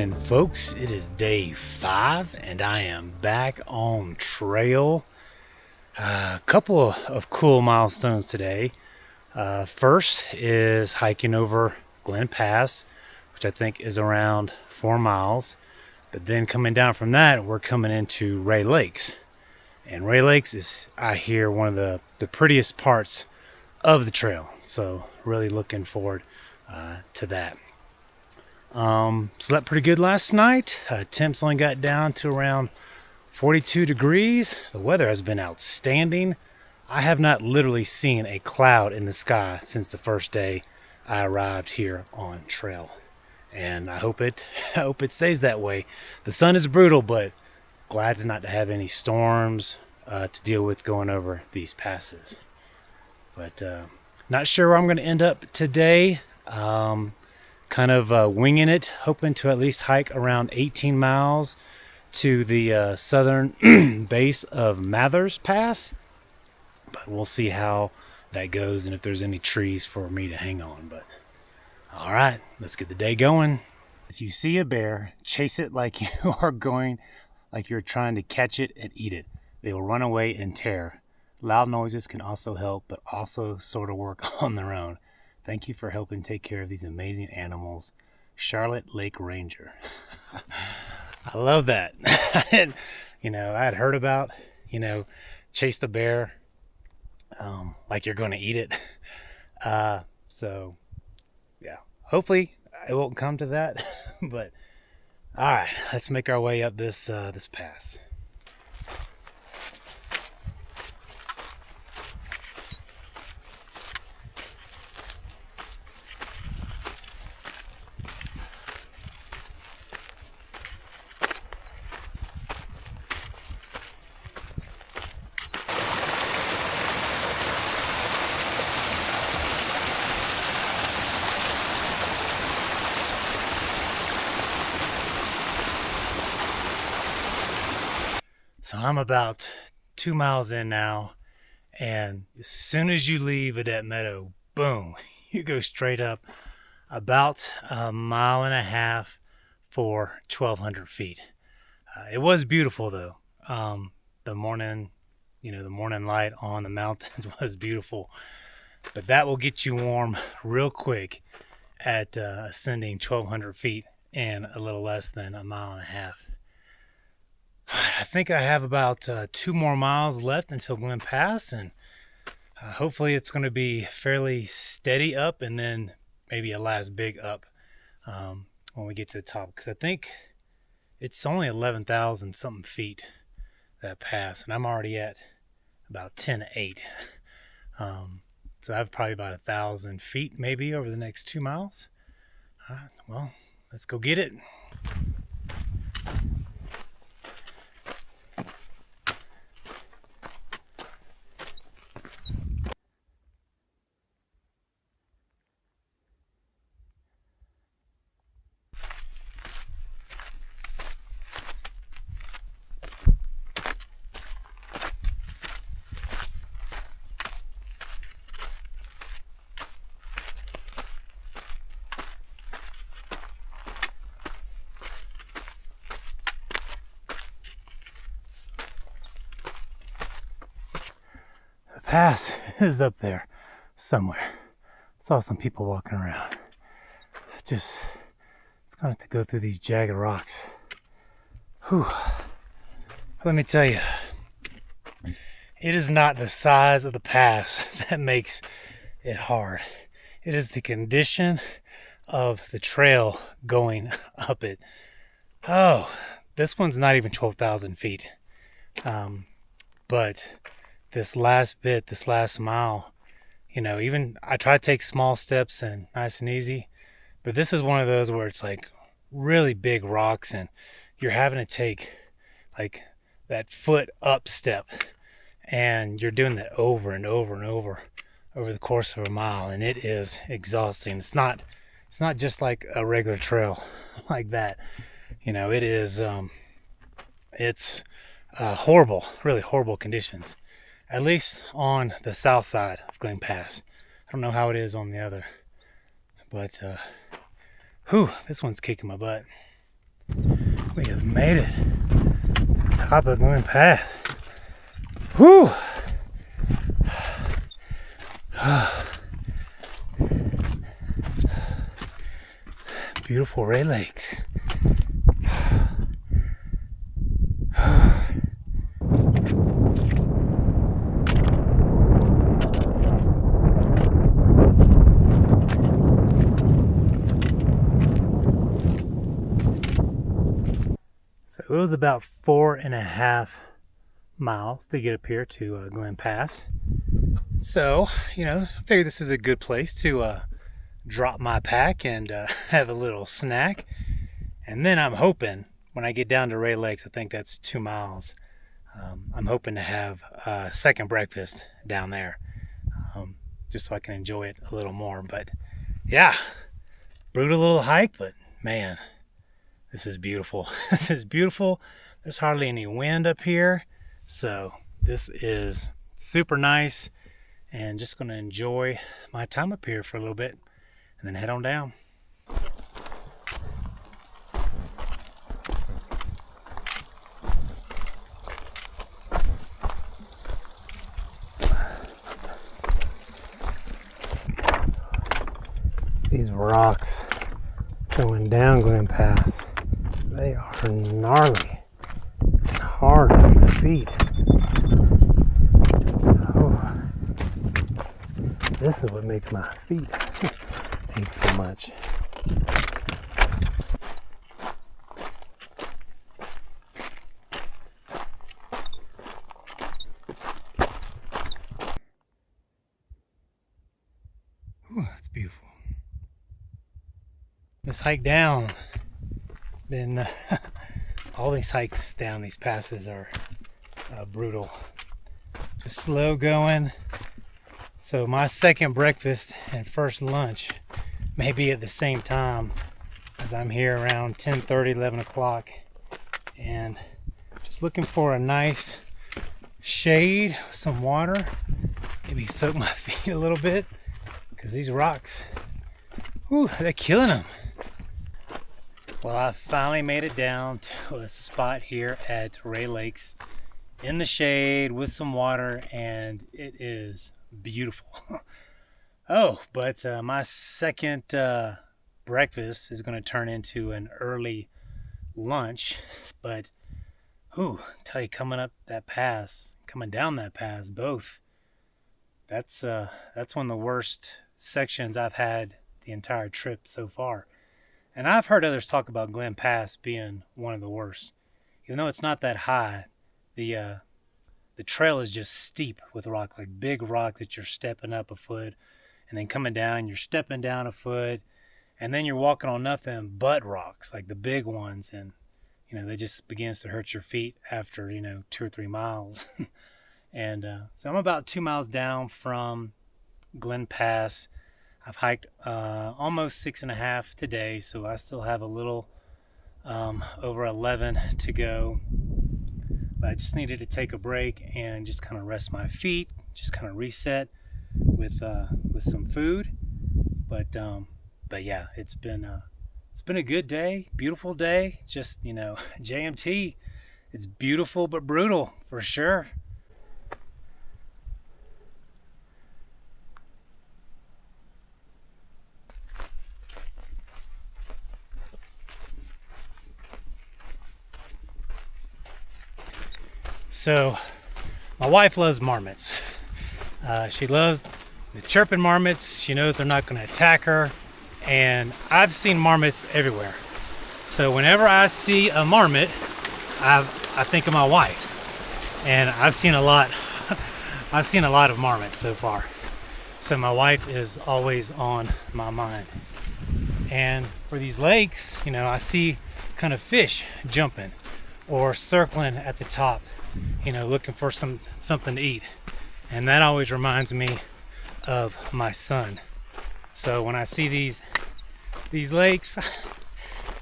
morning, folks. It is day 5 and I am back on trail. A couple of cool milestones today. First is hiking over Glen Pass, which I think is around 4 miles. But then coming down from that, we're coming into Rae Lakes. And Rae Lakes is, I hear, one of the prettiest parts of the trail. So really looking forward to that. Slept pretty good last night. Temps only got down to around 42 degrees. The weather has been outstanding. I have not literally seen a cloud in the sky since the first day I arrived here on trail. And I hope it stays that way. The sun is brutal, but glad to not have any storms to deal with going over these passes. But not sure where I'm going to end up today. Kind of winging it, hoping to at least hike around 18 miles to the southern base of Mathers Pass. But we'll see how that goes and if there's any trees for me to hang on. But all right, let's get the day going. If you see a bear, chase it like you're trying to catch it and eat it. They will run away and tear. Loud noises can also help, but also sort of work on their own. Thank you for helping take care of these amazing animals. Charlotte Lake Ranger. I love that. I had heard about, chase the bear like you're going to eat it. So, yeah. Hopefully it won't come to that. But, all right. Let's make our way up this pass. So I'm about 2 miles in now, and as soon as you leave Adet Meadow, boom, you go straight up about 1.5 miles for 1,200 feet. It was beautiful though. The morning light on the mountains was beautiful, but that will get you warm real quick at ascending 1,200 feet in a little less than 1.5 miles. I think I have about 2 more miles left until Glen Pass, and hopefully it's going to be fairly steady up and then maybe a last big up when we get to the top, because I think it's only 11,000 something feet, that pass, and I'm already at about 10.8. So I have probably about 1,000 feet maybe over the next 2 miles. All right, well, let's go get it. Pass is up there somewhere. Saw some people walking around. It's going to have to go through these jagged rocks. Whew. Let me tell you, it is not the size of the pass that makes it hard. It is the condition of the trail going up it. Oh, this one's not even 12,000 feet. But this last mile, even I try to take small steps and nice and easy, but this is one of those where it's like really big rocks and you're having to take like that foot up step, and you're doing that over and over and over the course of a mile, and it is exhausting. It's not just like a regular trail like that. It is it's horrible, really horrible conditions. At least on the south side of Glen Pass. I don't know how it is on the other. But, this one's kicking my butt. We have made it to the top of Glen Pass. Whew! Beautiful Rae Lakes. So it was about 4.5 miles to get up here to Glen Pass. So, I figured this is a good place to drop my pack and have a little snack. And then I'm hoping when I get down to Rae Lakes, I think that's 2 miles, I'm hoping to have a second breakfast down there, just so I can enjoy it a little more. But yeah, brutal little hike, but man, this is beautiful. This is beautiful. There's hardly any wind up here, so this is super nice, and just going to enjoy my time up here for a little bit and then head on down. These rocks going down Glen Pass, they are gnarly and hard on the feet. Oh, this is what makes my feet ache so much. Ooh, that's beautiful. This hike down, it's been all these hikes down these passes are brutal. Just slow going. So my second breakfast and first lunch may be at the same time, as I'm here around 10:30, 11 o'clock, and just looking for a nice shade, some water, maybe soak my feet a little bit, because these rocks, whew, they're killing them. Well, I finally made it down to a spot here at Rae Lakes in the shade with some water, and it is beautiful. Oh, but my second breakfast is going to turn into an early lunch. But, I tell you, coming down that pass, both, that's one of the worst sections I've had the entire trip so far. And I've heard others talk about Glen Pass being one of the worst. Even though it's not that high, the trail is just steep with rock, like big rock that you're stepping up a foot, and then coming down, you're stepping down a foot, and then you're walking on nothing but rocks, like the big ones, and they just begins to hurt your feet after 2 or 3 miles. And so I'm about 2 miles down from Glen Pass. I've hiked almost 6.5 today, so I still have a little over 11 to go. But I just needed to take a break and just kind of rest my feet, just kind of reset with some food. But yeah, it's been a good day, beautiful day. Just JMT, it's beautiful but brutal for sure. So, my wife loves marmots. She loves the chirping marmots. She knows they're not going to attack her. And I've seen marmots everywhere. So whenever I see a marmot, I think of my wife. And I've seen a lot. I've seen a lot of marmots so far. So my wife is always on my mind. And for these lakes, I see kind of fish jumping or circling at the top, looking for something to eat. And that always reminds me of my son. So when I see these lakes,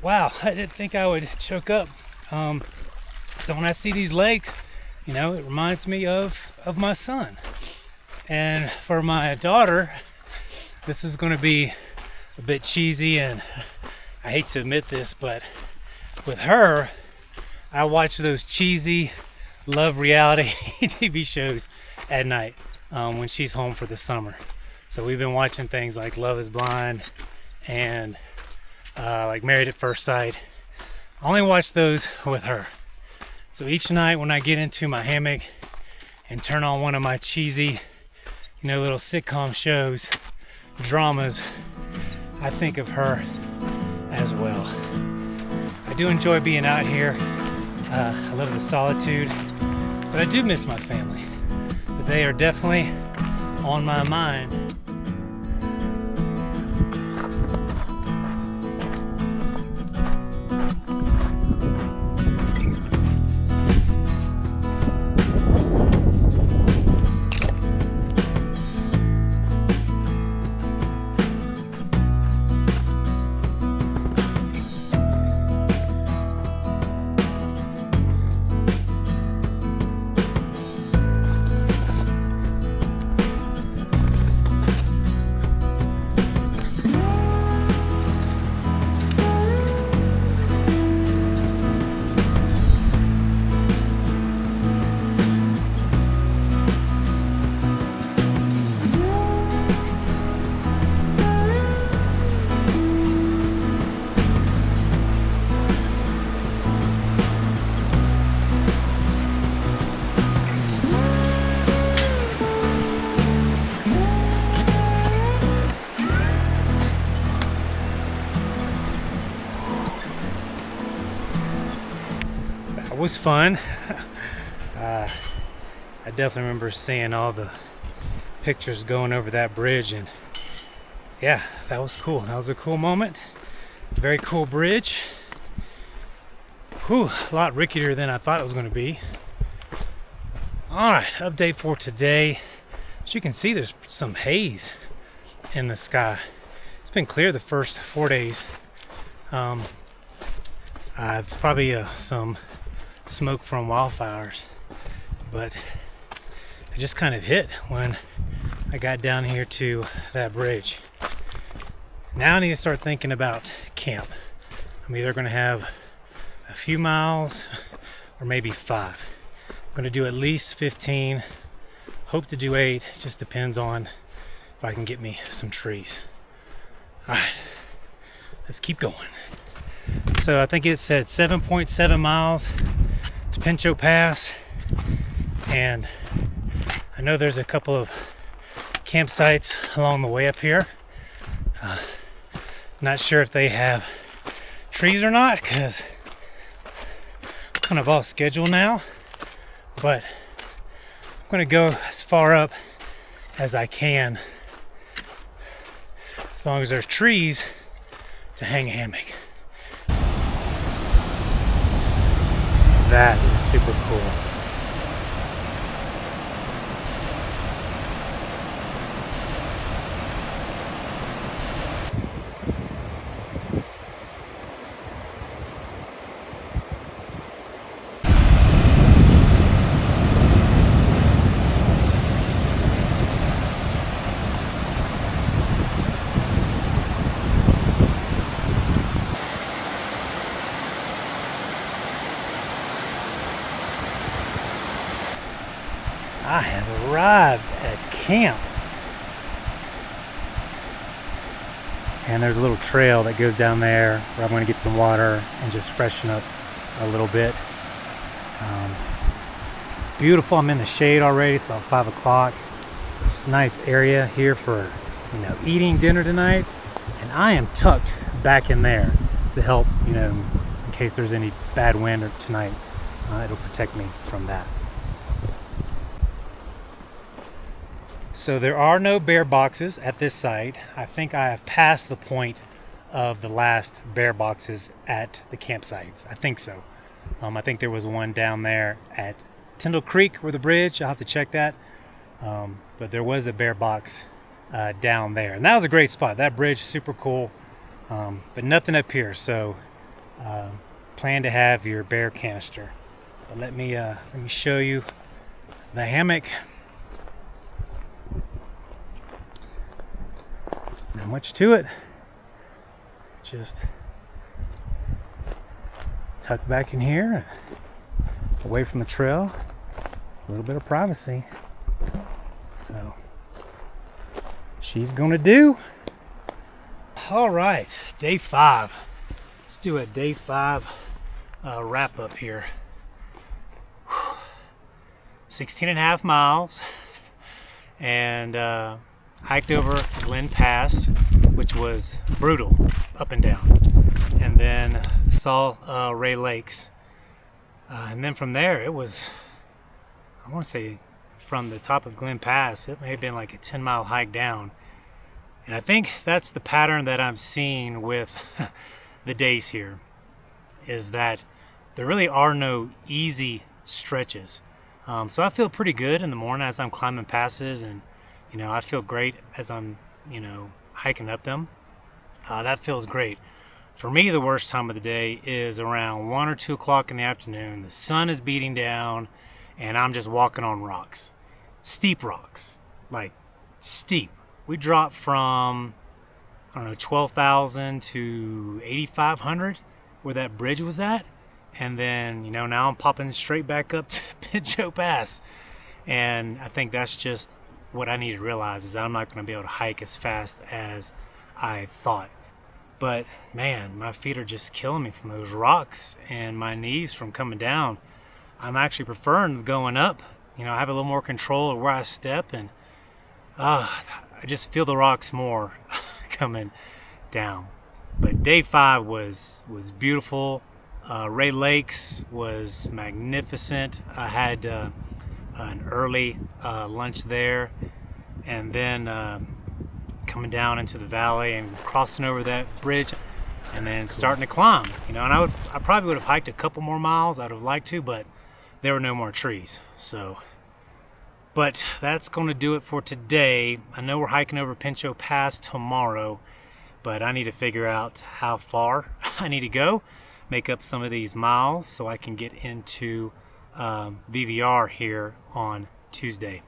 wow, I didn't think I would choke up. So when I see these lakes, it reminds me of my son. And for my daughter, this is going to be a bit cheesy, and I hate to admit this, but with her, I watch those cheesy love reality TV shows at night when she's home for the summer. So we've been watching things like Love is Blind and like Married at First Sight. I only watch those with her. So each night when I get into my hammock and turn on one of my cheesy, little sitcom shows, dramas, I think of her as well. I do enjoy being out here. I love the solitude, but I do miss my family. But they are definitely on my mind. It was fun. I definitely remember seeing all the pictures going over that bridge, and yeah, that was cool. That was a cool moment. Very cool bridge. Whew, a lot rickier than I thought it was going to be. Alright, update for today. As you can see, there's some haze in the sky. It's been clear the first 4 days. It's probably some smoke from wildfires, but it just kind of hit when I got down here to that bridge. Now I need to start thinking about camp. I'm either going to have a few miles or maybe 5. I'm going to do at least 15, hope to do 8. It just depends on if I can get me some trees. Alright, let's keep going. So I think it said 7.7 miles to Pincho Pass, and I know there's a couple of campsites along the way up here. Not sure if they have trees or not, because I'm kind of off schedule now, but I'm going to go as far up as I can, as long as there's trees to hang a hammock. That is super cool. I have arrived at camp, and there's a little trail that goes down there where I'm going to get some water and just freshen up a little bit. Beautiful. I'm in the shade already. It's about 5 o'clock. It's a nice area here for eating dinner tonight, and I am tucked back in there to help in case there's any bad wind or tonight. It'll protect me from that. So there are no bear boxes at this site. I think I have passed the point of the last bear boxes at the campsites. I think so. I think there was one down there at Tyndall Creek where the bridge. I'll have to check that. But there was a bear box down there, and that was a great spot. That bridge, super cool. But nothing up here. So plan to have your bear canister. But let me show you the hammock. Not much to it, just tuck back in here, away from the trail, a little bit of privacy. So she's gonna do. All right, day 5. Let's do a day 5 wrap up here. 16.5 miles, and hiked over Glen Pass, which was brutal, up and down, and then saw Rae Lakes, and then from there it was, I want to say, from the top of Glen Pass, it may have been like a 10-mile hike down. And I think that's the pattern that I'm seeing with the days here, is that there really are no easy stretches. So I feel pretty good in the morning as I'm climbing passes, and I feel great as I'm hiking up them. That feels great. For me, the worst time of the day is around 1 or 2 o'clock in the afternoon. The sun is beating down and I'm just walking on rocks, steep rocks, like steep. We dropped from, 12,000 to 8,500 where that bridge was at. And then, now I'm popping straight back up to Pinchot Pass. And I think that's just what I need to realize, is that I'm not going to be able to hike as fast as I thought. But man, my feet are just killing me from those rocks, and my knees from coming down. I'm actually preferring going up. I have a little more control of where I step, and I just feel the rocks more coming down. But day 5 was beautiful. Rae Lakes was magnificent. I had an early lunch there, and then coming down into the valley and crossing over that bridge, and then starting to climb. And I probably would have hiked a couple more miles. I'd have liked to, but there were no more trees. But that's going to do it for today. I know we're hiking over Pinchot Pass tomorrow, but I need to figure out how far I need to go, make up some of these miles so I can get into VVR here on Tuesday.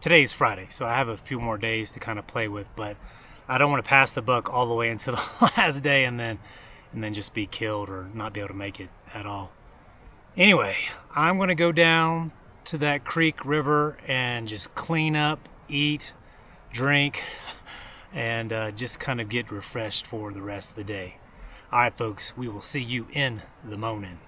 Today is Friday, so I have a few more days to kind of play with, but I don't want to pass the buck all the way into the last day and then just be killed or not be able to make it at all. Anyway, I'm going to go down to that creek river and just clean up, eat, drink, and just kind of get refreshed for the rest of the day. All right, folks, we will see you in the morning.